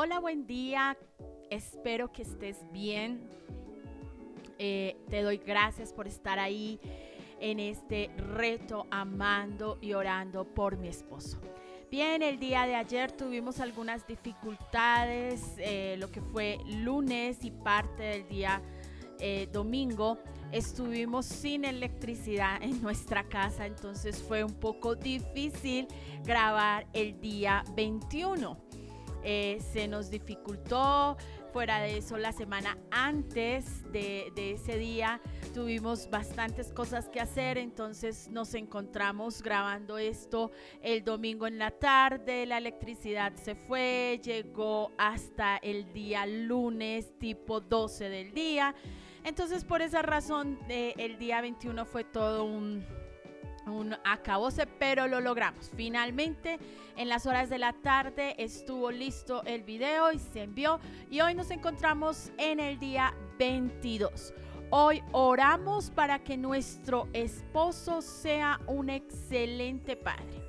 Hola, buen día. Espero que estés bien. Te doy gracias por estar ahí en este reto, amando y orando por mi esposo. Bien, el día de ayer tuvimos algunas dificultades, lo que fue lunes y parte del día domingo. Estuvimos sin electricidad en nuestra casa, entonces fue un poco difícil grabar el día 21. Se nos dificultó. Fuera de eso, la semana antes de ese día tuvimos bastantes cosas que hacer, entonces nos encontramos grabando esto el domingo en la tarde. La electricidad se fue, llegó hasta el día lunes tipo 12 del día. Entonces por esa razón el día 21 fue todo un acabose, pero lo logramos. Finalmente, en las horas de la tarde estuvo listo el video y se envió. Y hoy nos encontramos en el día 22. Hoy oramos para que nuestro esposo sea un excelente padre.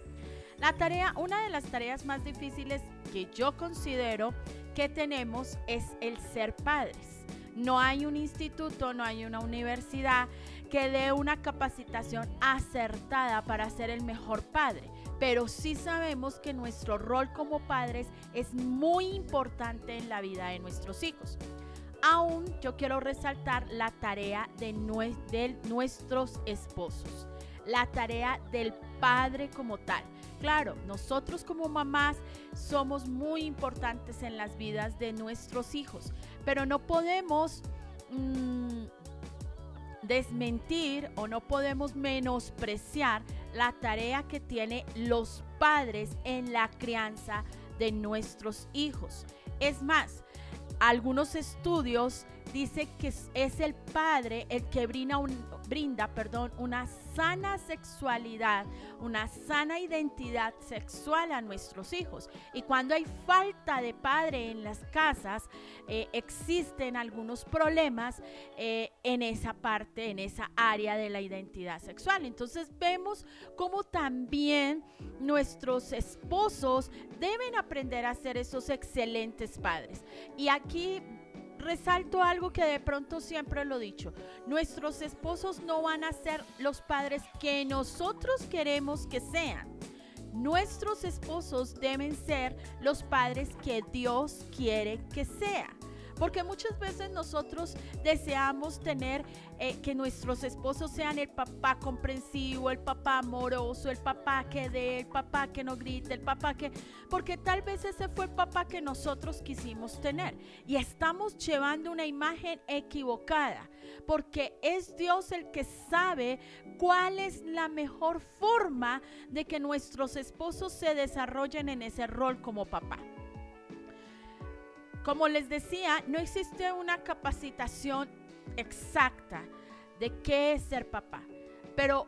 Una de las tareas más difíciles que yo considero que tenemos es el ser padres. No hay un instituto, no hay una universidad que dé una capacitación acertada para ser el mejor padre, pero sí sabemos que nuestro rol como padres es muy importante en la vida de nuestros hijos. Aún yo quiero resaltar la tarea de nuestros esposos, la tarea del padre como tal. Claro, nosotros como mamás somos muy importantes en las vidas de nuestros hijos, pero no podemos desmentir o no podemos menospreciar la tarea que tienen los padres en la crianza de nuestros hijos. Es más, algunos estudios dicen que es el padre el que brinda una sana sexualidad, una sana identidad sexual a nuestros hijos. Y cuando hay falta de padre en las casas, existen algunos problemas en esa parte, en esa área de la identidad sexual. Entonces vemos cómo también nuestros esposos deben aprender a ser esos excelentes padres. Y aquí resalto algo que de pronto siempre lo he dicho: nuestros esposos no van a ser los padres que nosotros queremos que sean. Nuestros esposos deben ser los padres que Dios quiere que sean. Porque muchas veces nosotros deseamos tener que nuestros esposos sean el papá comprensivo, el papá amoroso, el papá que dé, el papá que no grite, el papá que... Porque tal vez ese fue el papá que nosotros quisimos tener. Y estamos llevando una imagen equivocada. Porque es Dios el que sabe cuál es la mejor forma de que nuestros esposos se desarrollen en ese rol como papá. Como les decía, no existe una capacitación exacta de qué es ser papá, pero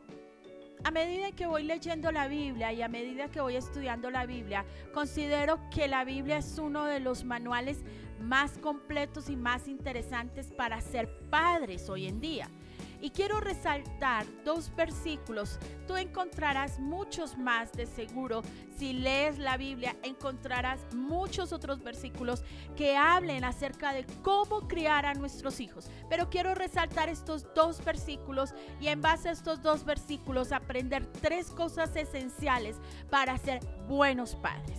a medida que voy leyendo la Biblia y a medida que voy estudiando la Biblia, considero que la Biblia es uno de los manuales más completos y más interesantes para ser padres hoy en día. Y quiero resaltar dos versículos. Tú encontrarás muchos más de seguro. Si lees la Biblia, encontrarás muchos otros versículos que hablen acerca de cómo criar a nuestros hijos. Pero quiero resaltar estos dos versículos y en base a estos dos versículos aprender tres cosas esenciales para ser buenos padres.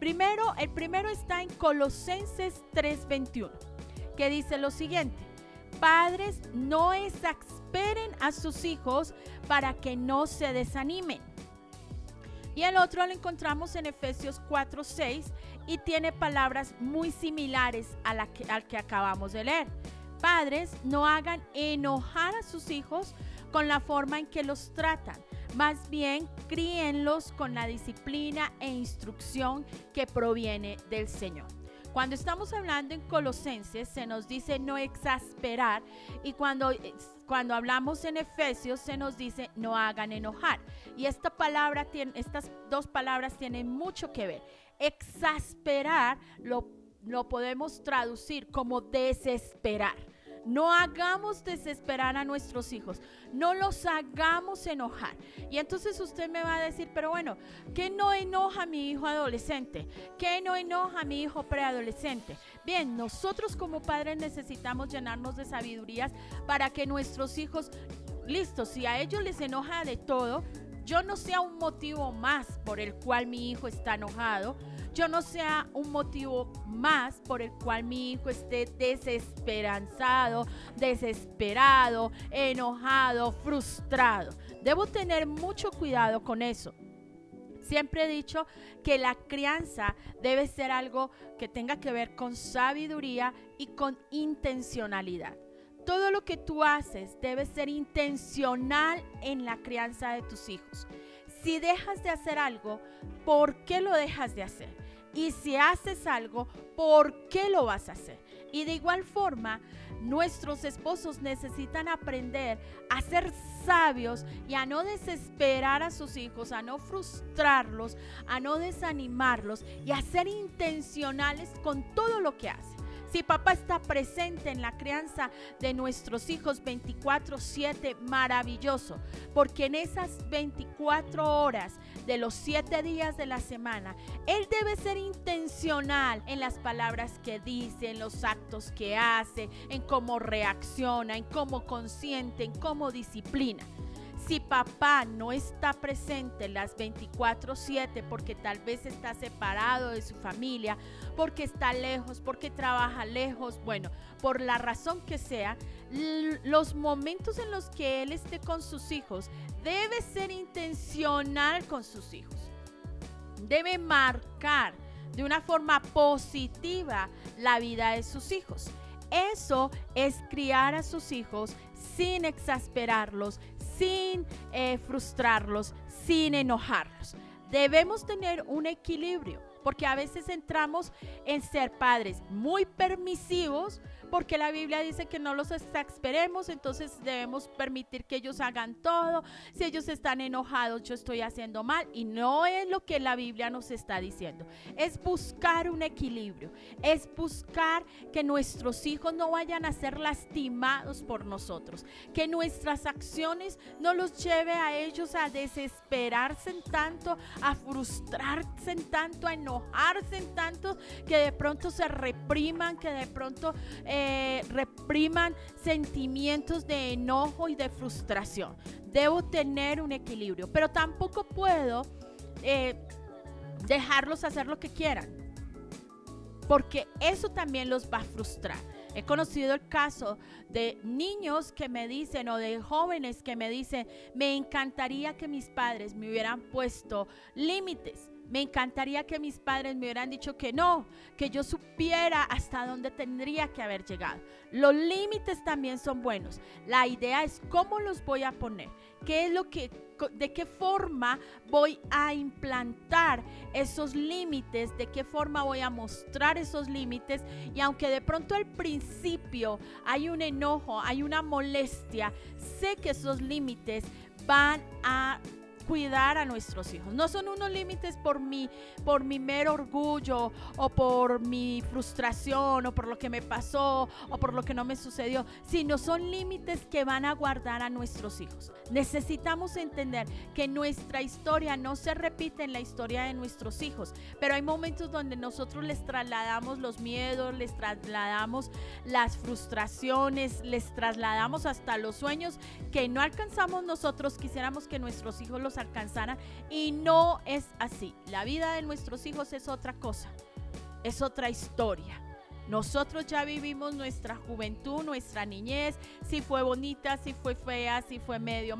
El primero está en Colosenses 3:21, que dice lo siguiente: padres, no exasperen a sus hijos para que no se desanimen. Y el otro lo encontramos en Efesios 4:6 y tiene palabras muy similares al que acabamos de leer. Padres, no hagan enojar a sus hijos con la forma en que los tratan. Más bien, críenlos con la disciplina e instrucción que proviene del Señor. Cuando estamos hablando en Colosenses se nos dice no exasperar, y cuando hablamos en Efesios se nos dice no hagan enojar. Y estas dos palabras tienen mucho que ver. Exasperar lo podemos traducir como desesperar. No hagamos desesperar a nuestros hijos, no los hagamos enojar. Y entonces usted me va a decir, pero bueno, ¿qué no enoja a mi hijo adolescente? ¿Qué no enoja a mi hijo preadolescente? Bien, nosotros como padres necesitamos llenarnos de sabidurías para que nuestros hijos, listo, si a ellos les enoja de todo, yo no sea un motivo más por el cual mi hijo está enojado, yo no sea un motivo más por el cual mi hijo esté desesperanzado, desesperado, enojado, frustrado. Debo tener mucho cuidado con eso. Siempre he dicho que la crianza debe ser algo que tenga que ver con sabiduría y con intencionalidad. Todo lo que tú haces debe ser intencional en la crianza de tus hijos. Si dejas de hacer algo, ¿por qué lo dejas de hacer? Y si haces algo, ¿por qué lo vas a hacer? Y de igual forma, nuestros esposos necesitan aprender a ser sabios y a no desesperar a sus hijos, a no frustrarlos, a no desanimarlos y a ser intencionales con todo lo que hacen. Si papá está presente en la crianza de nuestros hijos 24/7, maravilloso, porque en esas 24 horas de los 7 días de la semana, él debe ser intencional en las palabras que dice, en los actos que hace, en cómo reacciona, en cómo consiente, en cómo disciplina. Si papá no está presente las 24/7 porque tal vez está separado de su familia, porque está lejos, porque trabaja lejos, bueno, por la razón que sea, los momentos en los que él esté con sus hijos debe ser intencional con sus hijos. Debe marcar de una forma positiva la vida de sus hijos. Eso es criar a sus hijos sin exasperarlos, sin frustrarlos, sin enojarlos. Debemos tener un equilibrio, porque a veces entramos en ser padres muy permisivos, porque la Biblia dice que no los exasperemos, entonces debemos permitir que ellos hagan todo. Si ellos están enojados, yo estoy haciendo mal, y no es lo que la Biblia nos está diciendo. Es buscar un equilibrio, es buscar que nuestros hijos no vayan a ser lastimados por nosotros, que nuestras acciones no los lleve a ellos a desesperarse en tanto, a frustrarse en tanto, a enojarse en tanto, que de pronto se repriman, que de pronto repriman sentimientos de enojo y de frustración. Debo tener un equilibrio, pero tampoco puedo dejarlos hacer lo que quieran, porque eso también los va a frustrar. He conocido el caso de niños que me dicen, o de jóvenes que me dicen, me encantaría que mis padres me hubieran puesto límites. Me encantaría que mis padres me hubieran dicho que no, que yo supiera hasta dónde tendría que haber llegado. Los límites también son buenos. La idea es cómo los voy a poner, de qué forma voy a implantar esos límites, de qué forma voy a mostrar esos límites. Y aunque de pronto al principio hay un enojo, hay una molestia, sé que esos límites van a cuidar a nuestros hijos. No son unos límites por mi mero orgullo, o por mi frustración, o por lo que me pasó, o por lo que no me sucedió, sino son límites que van a guardar a nuestros hijos. Necesitamos entender que nuestra historia no se repite en la historia de nuestros hijos, pero hay momentos donde nosotros les trasladamos los miedos, les trasladamos las frustraciones, les trasladamos hasta los sueños que no alcanzamos nosotros, quisiéramos que nuestros hijos los alcanzaran, y no es así. La vida de nuestros hijos es otra cosa, es otra historia. Nosotros ya vivimos nuestra juventud, nuestra niñez, si fue bonita, si fue fea, si fue medio,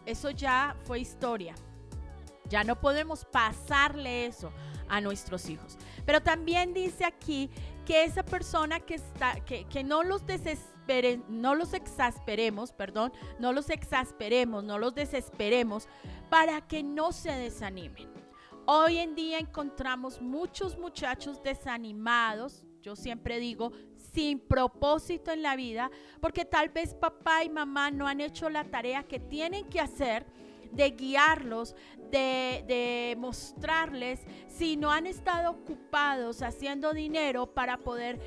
eso ya fue historia. Ya no podemos pasarle eso a nuestros hijos. Pero también dice aquí que esa persona que no los desesperemos, no los desesperemos para que no se desanimen. Hoy en día encontramos muchos muchachos desanimados, yo siempre digo, sin propósito en la vida, porque tal vez papá y mamá no han hecho la tarea que tienen que hacer, de guiarlos, de mostrarles, si no han estado ocupados haciendo dinero para poder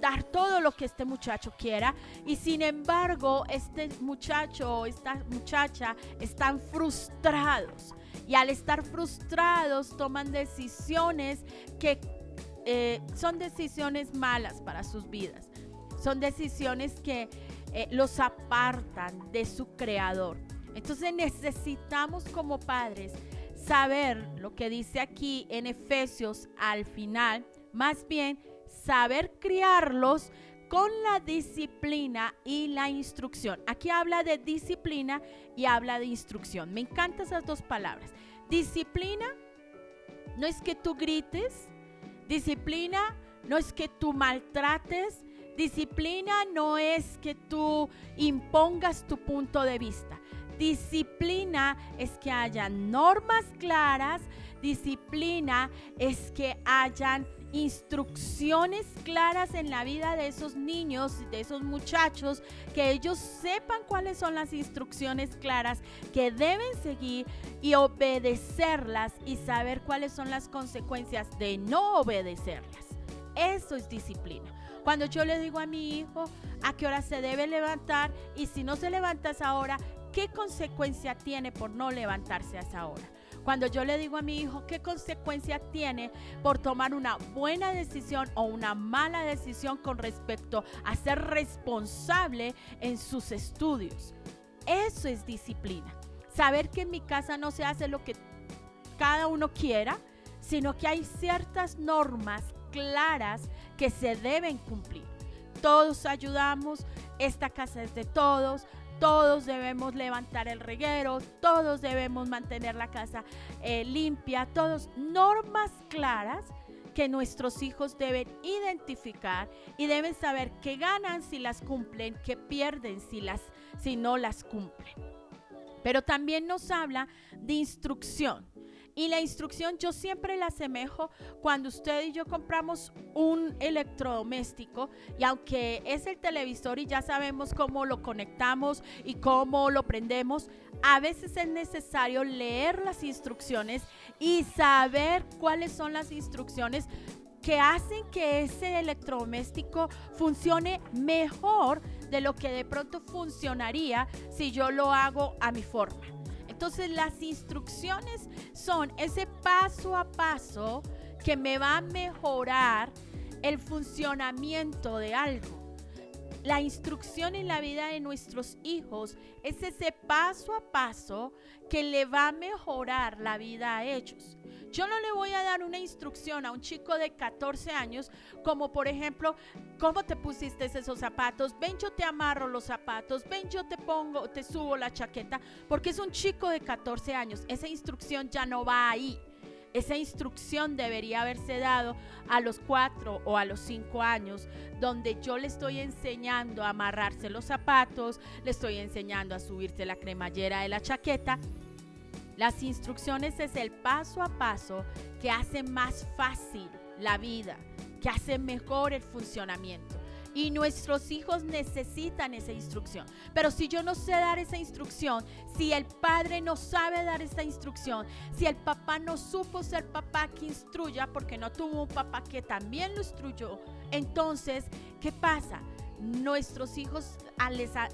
dar todo lo que este muchacho quiera, y sin embargo este muchacho o esta muchacha están frustrados, y al estar frustrados toman decisiones que son decisiones malas para sus vidas, son decisiones que los apartan de su creador. Entonces necesitamos como padres saber lo que dice aquí en Efesios al final, más bien saber criarlos con la disciplina y la instrucción. Aquí habla de disciplina y habla de instrucción. Me encantan esas dos palabras. Disciplina no es que tú grites, disciplina no es que tú maltrates, disciplina no es que tú impongas tu punto de vista. Disciplina es que haya normas claras, disciplina es que hayan instrucciones claras en la vida de esos niños, de esos muchachos, que ellos sepan cuáles son las instrucciones claras que deben seguir y obedecerlas, y saber cuáles son las consecuencias de no obedecerlas. Eso es disciplina. Cuando yo le digo a mi hijo a qué hora se debe levantar, y si no se levanta a esa hora, ¿qué consecuencia tiene por no levantarse a esa hora? Cuando yo le digo a mi hijo qué consecuencia tiene por tomar una buena decisión o una mala decisión con respecto a ser responsable en sus estudios. Eso es disciplina. Saber que en mi casa no se hace lo que cada uno quiera, sino que hay ciertas normas claras que se deben cumplir. Todos ayudamos, esta casa es de todos. Todos debemos levantar el reguero, todos debemos mantener la casa limpia, todos normas claras que nuestros hijos deben identificar y deben saber qué ganan si las cumplen, qué pierden si no las cumplen. Pero también nos habla de instrucción. Y la instrucción yo siempre la asemejo cuando usted y yo compramos un electrodoméstico, y aunque es el televisor y ya sabemos cómo lo conectamos y cómo lo prendemos, a veces es necesario leer las instrucciones y saber cuáles son las instrucciones que hacen que ese electrodoméstico funcione mejor de lo que de pronto funcionaría si yo lo hago a mi forma. Entonces las instrucciones son ese paso a paso que me va a mejorar el funcionamiento de algo. La instrucción en la vida de nuestros hijos es ese paso a paso que le va a mejorar la vida a ellos. Yo no le voy a dar una instrucción a un chico de 14 años como, por ejemplo, ¿cómo te pusiste esos zapatos? Ven, yo te amarro los zapatos. Ven, yo te subo la chaqueta. Porque es un chico de 14 años. Esa instrucción ya no va ahí. Esa instrucción debería haberse dado a los 4 o a los 5 años, donde yo le estoy enseñando a amarrarse los zapatos, le estoy enseñando a subirse la cremallera de la chaqueta. Las instrucciones es el paso a paso que hace más fácil la vida, que hace mejor el funcionamiento. Y nuestros hijos necesitan esa instrucción. Pero si yo no sé dar esa instrucción, si el padre no sabe dar esa instrucción, si el papá no supo ser papá que instruya porque no tuvo un papá que también lo instruyó, entonces, ¿qué pasa? Nuestros hijos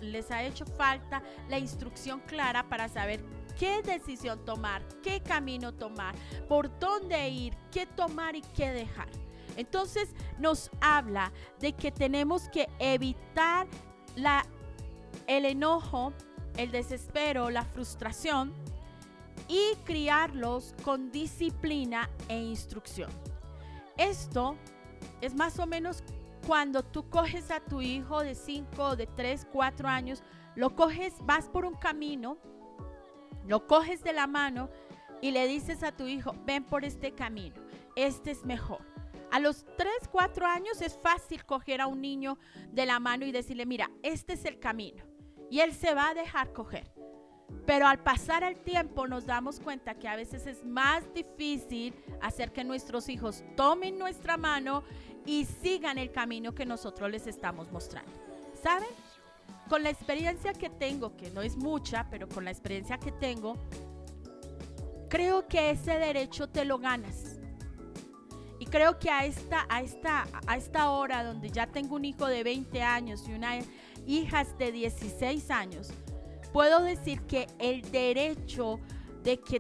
les ha hecho falta la instrucción clara para saber qué decisión tomar, qué camino tomar, por dónde ir, qué tomar y qué dejar. Entonces nos habla de que tenemos que evitar el enojo, el desespero, la frustración, y criarlos con disciplina e instrucción. Esto es más o menos cuando tú coges a tu hijo de 5, de 3, 4 años, lo coges, vas por un camino, lo coges de la mano y le dices a tu hijo, ven por este camino, este es mejor. A los 3, 4 años es fácil coger a un niño de la mano y decirle, mira, este es el camino. Y él se va a dejar coger. Pero al pasar el tiempo nos damos cuenta que a veces es más difícil hacer que nuestros hijos tomen nuestra mano y sigan el camino que nosotros les estamos mostrando. ¿Saben? Con la experiencia que tengo, que no es mucha, pero con la experiencia que tengo, creo que ese derecho te lo ganas. Y creo que a esta hora, donde ya tengo un hijo de 20 años y una hija de 16 años, puedo decir que el derecho de que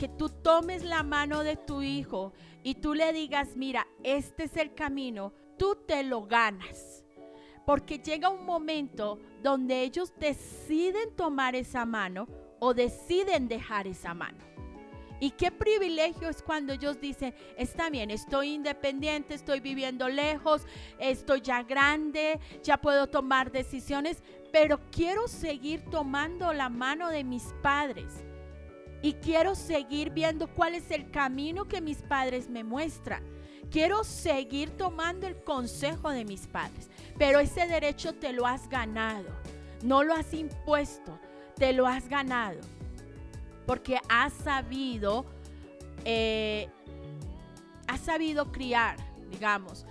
tú tomes la mano de tu hijo y tú le digas, mira, este es el camino, tú te lo ganas. Porque llega un momento donde ellos deciden tomar esa mano o deciden dejar esa mano. Y qué privilegio es cuando ellos dicen, está bien, estoy independiente, estoy viviendo lejos, estoy ya grande, ya puedo tomar decisiones, pero quiero seguir tomando la mano de mis padres. Y quiero seguir viendo cuál es el camino que mis padres me muestran. Quiero seguir tomando el consejo de mis padres. Pero ese derecho te lo has ganado. No lo has impuesto, te lo has ganado. Porque has sabido criar, digamos,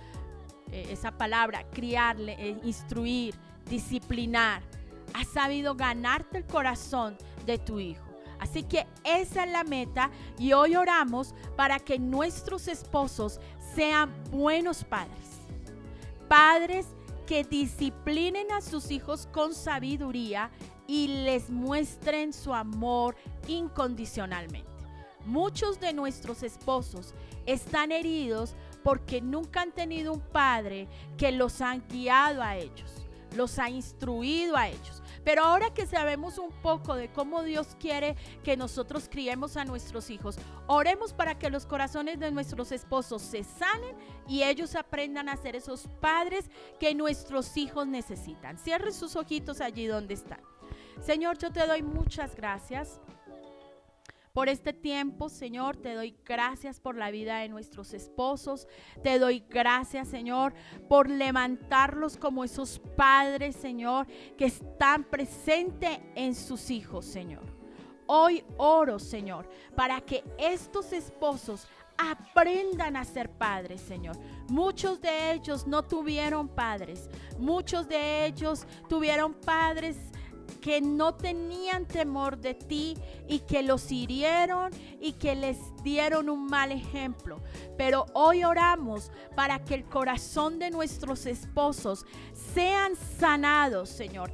esa palabra, criarle, instruir, disciplinar. Has sabido ganarte el corazón de tu hijo. Así que esa es la meta y hoy oramos para que nuestros esposos sean buenos padres. Padres que disciplinen a sus hijos con sabiduría y les muestren su amor incondicionalmente. Muchos de nuestros esposos están heridos porque nunca han tenido un padre que los ha guiado a ellos, los ha instruido a ellos. Pero ahora que sabemos un poco de cómo Dios quiere que nosotros criemos a nuestros hijos, oremos para que los corazones de nuestros esposos se sanen y ellos aprendan a ser esos padres que nuestros hijos necesitan. Cierren sus ojitos allí donde están. Señor, yo te doy muchas gracias por este tiempo, Señor. Te doy gracias por la vida de nuestros esposos. Te doy gracias, Señor, por levantarlos como esos padres, Señor, que están presentes en sus hijos, Señor. Hoy oro, Señor, para que estos esposos aprendan a ser padres, Señor. Muchos de ellos no tuvieron padres. Muchos de ellos tuvieron padres que no tenían temor de ti y que los hirieron y que les dieron un mal ejemplo. Pero hoy oramos para que el corazón de nuestros esposos sean sanados, Señor.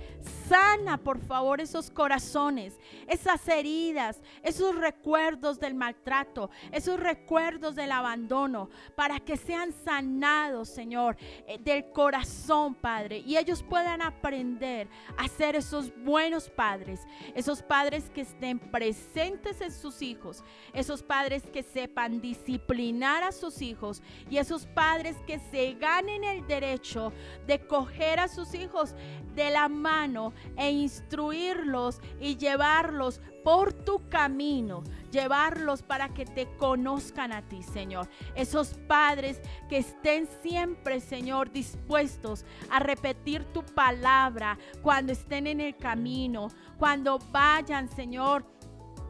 Sana, por favor, esos corazones, esas heridas, esos recuerdos del maltrato, esos recuerdos del abandono, para que sean sanados, Señor, del corazón, Padre, y ellos puedan aprender a ser esos buenos padres, esos padres que estén presentes en sus hijos, esos padres que sepan disciplinar a sus hijos y esos padres que se ganen el derecho de coger a sus hijos de la mano e instruirlos y llevarlos por tu camino, llevarlos para que te conozcan a ti, Señor. Esos padres que estén siempre, Señor, dispuestos a repetir tu palabra cuando estén en el camino, cuando vayan, Señor,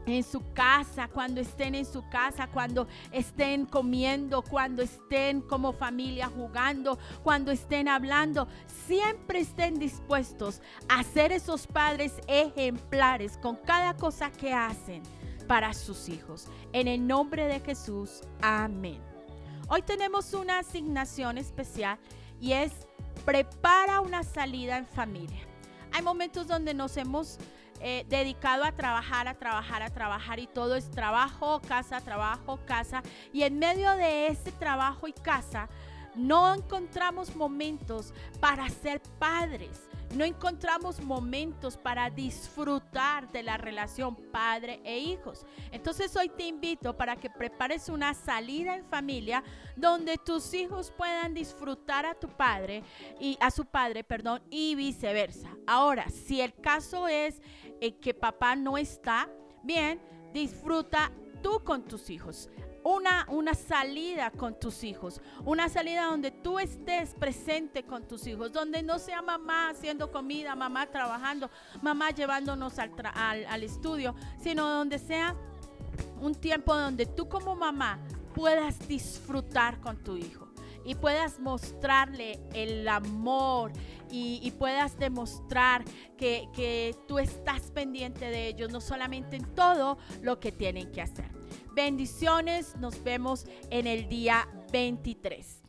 en su casa, cuando estén en su casa, cuando estén comiendo, cuando estén como familia jugando, cuando estén hablando, siempre estén dispuestos a ser esos padres ejemplares con cada cosa que hacen para sus hijos. En el nombre de Jesús, amén. Hoy tenemos una asignación especial y es prepara una salida en familia. Hay momentos donde nos hemos dedicado a trabajar y todo es trabajo, casa, y en medio de ese trabajo y casa no encontramos momentos para ser padres, no encontramos momentos para disfrutar de la relación padre e hijos. Entonces hoy te invito para que prepares una salida en familia donde tus hijos puedan disfrutar a tu padre y a su padre, y viceversa. Ahora, si el caso es que papá no está, bien, disfruta tú con tus hijos. Una salida con tus hijos, una salida donde tú estés presente con tus hijos, donde no sea mamá haciendo comida, mamá trabajando, mamá llevándonos al estudio, sino donde sea un tiempo donde tú como mamá puedas disfrutar con tu hijo y puedas mostrarle el amor y puedas demostrar que tú estás pendiente de ellos, no solamente en todo lo que tienen que hacer. Bendiciones, nos vemos en el día 23.